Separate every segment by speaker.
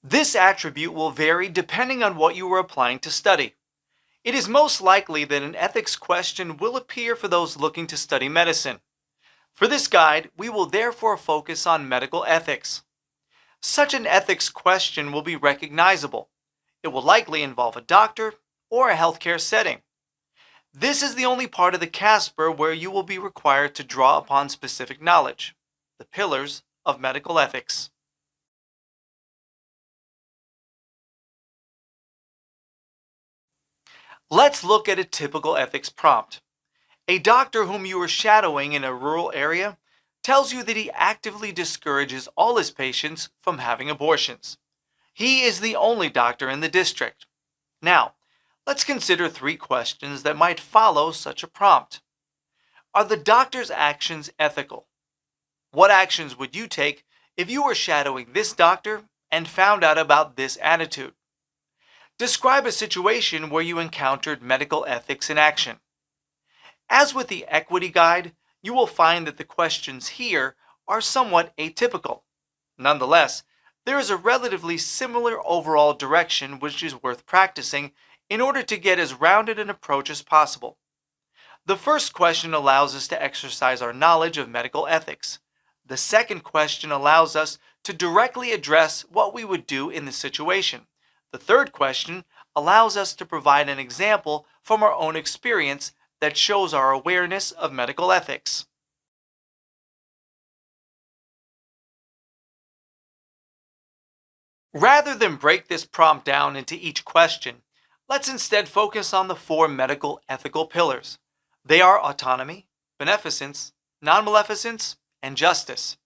Speaker 1: This attribute will vary depending on what you are applying to study. It is most likely that an ethics question will appear for those looking to study medicine. For this guide, we will therefore focus on medical ethics. Such an ethics question will be recognizable. It will likely involve a doctor or a healthcare setting. This is the only part of the CASPer where you will be required to draw upon specific knowledge, the pillars of medical ethics. Let's look at a typical ethics prompt. A doctor whom you are shadowing in a rural area tells you that he actively discourages all his patients from having abortions. He is the only doctor in the district. Now, let's consider three questions that might follow such a prompt. Are the doctor's actions ethical? What actions would you take if you were shadowing this doctor and found out about this attitude? Describe a situation where you encountered medical ethics in action. As with the equity guide, you will find that the questions here are somewhat atypical. Nonetheless, there is a relatively similar overall direction which is worth practicing in order to get as rounded an approach as possible. The first question allows us to exercise our knowledge of medical ethics. The second question allows us to directly address what we would do in this situation. The third question allows us to provide an example from our own experience that shows our awareness of medical ethics. Rather than break this prompt down into each question, let's instead focus on the four medical ethical pillars. They are autonomy, beneficence, non-maleficence, and justice.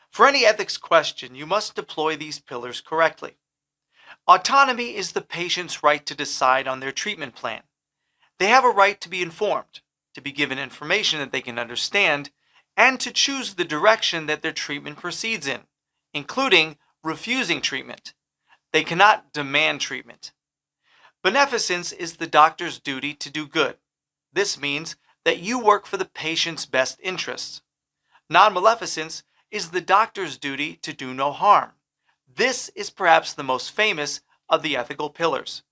Speaker 1: For any ethics question, you must deploy these pillars correctly. Autonomy is the patient's right to decide on their treatment plan. They have a right to be informed, to be given information that they can understand, and to choose the direction that their treatment proceeds in, including refusing treatment. They cannot demand treatment. Beneficence is the doctor's duty to do good. This means that you work for the patient's best interests. Non-maleficence is the doctor's duty to do no harm. This is perhaps the most famous of the ethical pillars.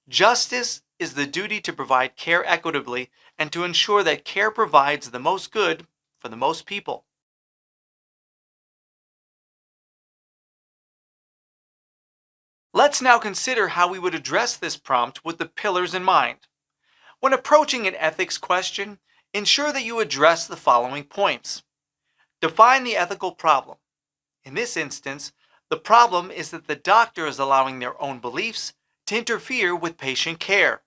Speaker 1: Justice is the duty to provide care equitably and to ensure that care provides the most good for the most people. Let's now consider how we would address this prompt with the pillars in mind. When approaching an ethics question, ensure that you address the following points. Define the ethical problem. In this instance, the problem is that the doctor is allowing their own beliefs to interfere with patient care.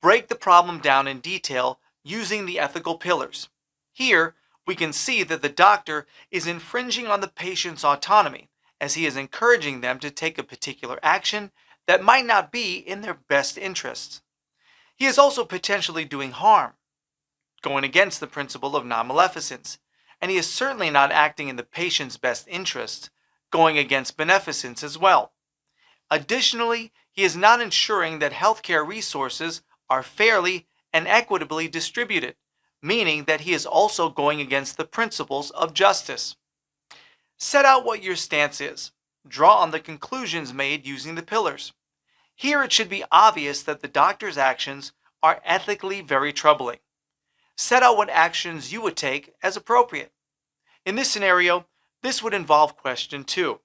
Speaker 1: Break the problem down in detail using the ethical pillars. Here, we can see that the doctor is infringing on the patient's autonomy, as he is encouraging them to take a particular action that might not be in their best interests. He is also potentially doing harm, going against the principle of non-maleficence, and he is certainly not acting in the patient's best interests, going against beneficence as well. Additionally, he is not ensuring that healthcare resources are fairly and equitably distributed, meaning that he is also going against the principles of justice. Set out what your stance is. Draw on the conclusions made using the pillars. Here it should be obvious that the doctor's actions are ethically very troubling. Set out what actions you would take as appropriate. In this scenario, this would involve question 2.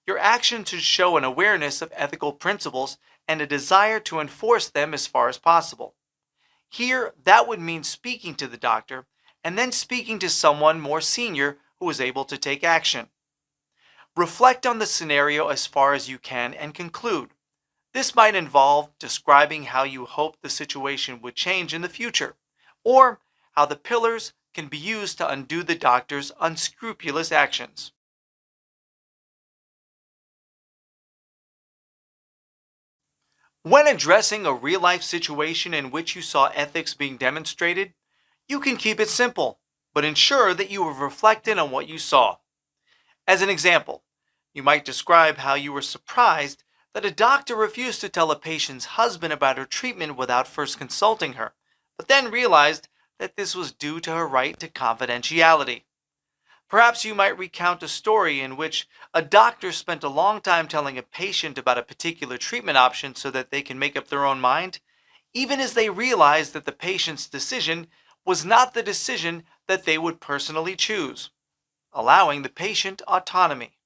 Speaker 1: Your action should show an awareness of ethical principles and a desire to enforce them as far as possible. Here, that would mean speaking to the doctor and then speaking to someone more senior who is able to take action. Reflect on the scenario as far as you can and conclude. This might involve describing how you hope the situation would change in the future, or how the pillars can be used to undo the doctor's unscrupulous actions. When addressing a real-life situation in which you saw ethics being demonstrated, you can keep it simple, but ensure that you have reflected on what you saw. As an example, you might describe how you were surprised that a doctor refused to tell a patient's husband about her treatment without first consulting her, but then realized that this was due to her right to confidentiality. Perhaps you might recount a story in which a doctor spent a long time telling a patient about a particular treatment option so that they can make up their own mind, even as they realized that the patient's decision was not the decision that they would personally choose, allowing the patient autonomy.